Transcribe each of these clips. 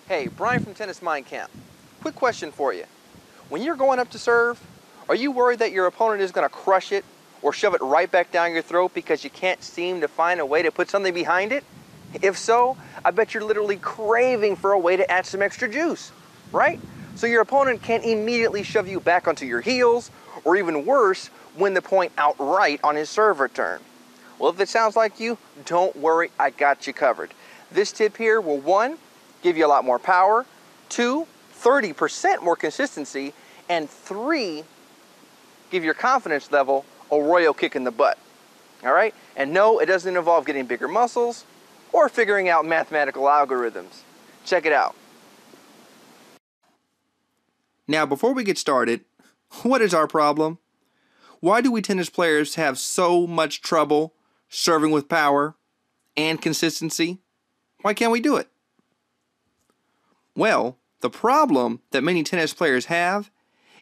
Hey, Brian from TennisMindCamp. Quick question for you. When you're going up to serve, are you worried that your opponent is going to crush it or shove it right back down your throat because you can't seem to find a way to put something behind it? If so, I bet you're literally craving for a way to add some extra juice, right? So your opponent can't immediately shove you back onto your heels, or even worse, win the point outright on his serve return. Well, if it sounds like you, don't worry, I got you covered. This tip here will, 1, give you a lot more power, 2, 30% more consistency, and 3, give your confidence level a royal kick in the butt. All right? And no, it doesn't involve getting bigger muscles or figuring out mathematical algorithms. Check it out. Now, before we get started, what is our problem? Why do we tennis players have so much trouble serving with power and consistency? Why can't we do it? Well, the problem that many tennis players have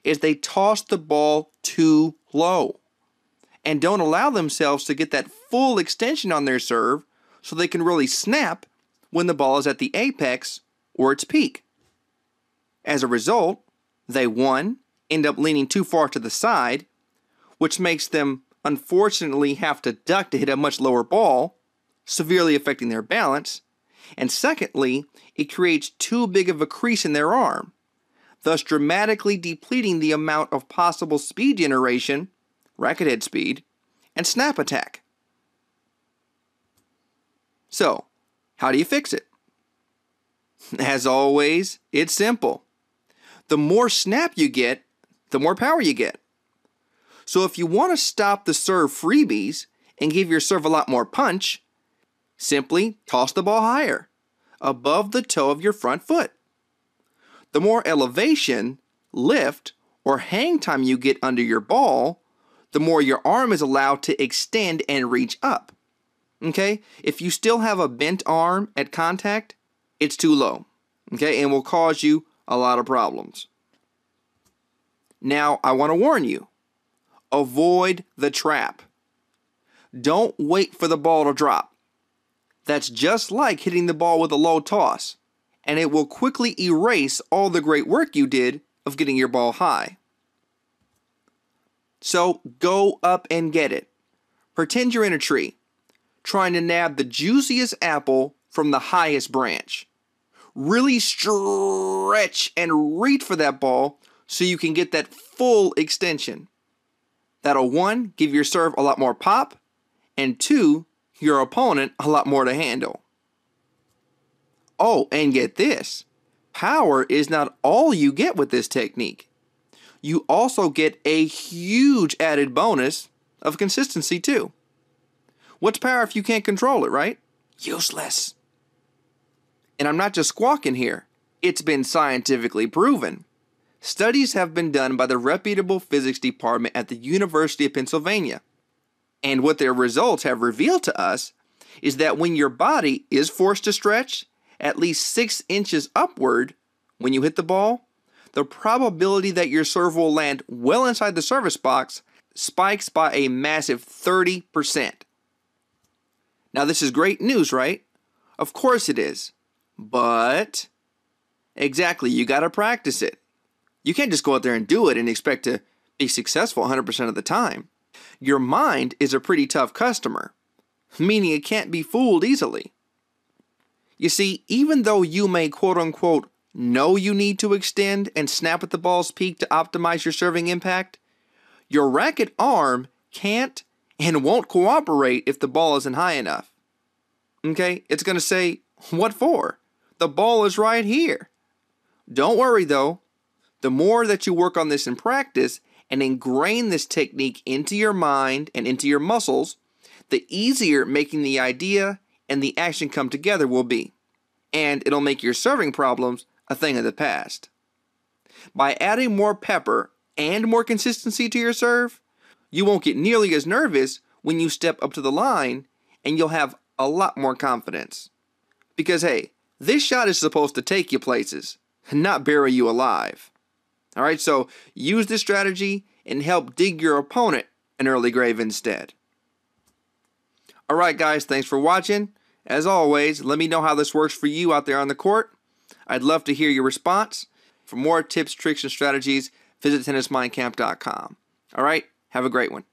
is they toss the ball too low and don't allow themselves to get that full extension on their serve so they can really snap when the ball is at the apex or its peak. As a result, they, 1, end up leaning too far to the side, which makes them unfortunately have to duck to hit a much lower ball, severely affecting their balance. And secondly, it creates too big of a crease in their arm, thus dramatically depleting the amount of possible speed generation, racket head speed, and snap attack. So, how do you fix it? As always, it's simple. The more snap you get, the more power you get. So if you want to stop the serve freebies and give your serve a lot more punch, simply toss the ball higher, above the toe of your front foot. The more elevation, lift, or hang time you get under your ball, the more your arm is allowed to extend and reach up. Okay? If you still have a bent arm at contact, it's too low. Okay? And will cause you a lot of problems. Now, I want to warn you. Avoid the trap. Don't wait for the ball to drop. That's just like hitting the ball with a low toss, and it will quickly erase all the great work you did of getting your ball high. So go up and get it. Pretend you're in a tree, trying to nab the juiciest apple from the highest branch. Really stretch and reach for that ball so you can get that full extension. That'll, 1, give your serve a lot more pop, and 2, your opponent a lot more to handle. Oh, and get this. Power is not all you get with this technique. You also get a huge added bonus of consistency too. What's power if you can't control it, right? Useless. And I'm not just squawking here. It's been scientifically proven. Studies have been done by the reputable physics department at the University of Pennsylvania. And what their results have revealed to us is that when your body is forced to stretch at least 6 inches upward when you hit the ball, the probability that your serve will land well inside the service box spikes by a massive 30%. Now, this is great news, right? Of course it is. But, exactly, you got to practice it. You can't just go out there and do it and expect to be successful 100% of the time. Your mind is a pretty tough customer, meaning it can't be fooled easily. You see, even though you may quote-unquote know you need to extend and snap at the ball's peak to optimize your serving impact, your racket arm can't and won't cooperate if the ball isn't high enough. Okay? It's going to say, what for? The ball is right here. Don't worry though. The more that you work on this in practice and ingrain this technique into your mind and into your muscles, the easier making the idea and the action come together will be. And it'll make your serving problems a thing of the past. By adding more pepper and more consistency to your serve, you won't get nearly as nervous when you step up to the line, and you'll have a lot more confidence. Because hey, this shot is supposed to take you places, not bury you alive. Alright, so use this strategy and help dig your opponent an early grave instead. Alright guys, thanks for watching. As always, let me know how this works for you out there on the court. I'd love to hear your response. For more tips, tricks, and strategies, visit TennisMindCamp.com. All right, have a great one.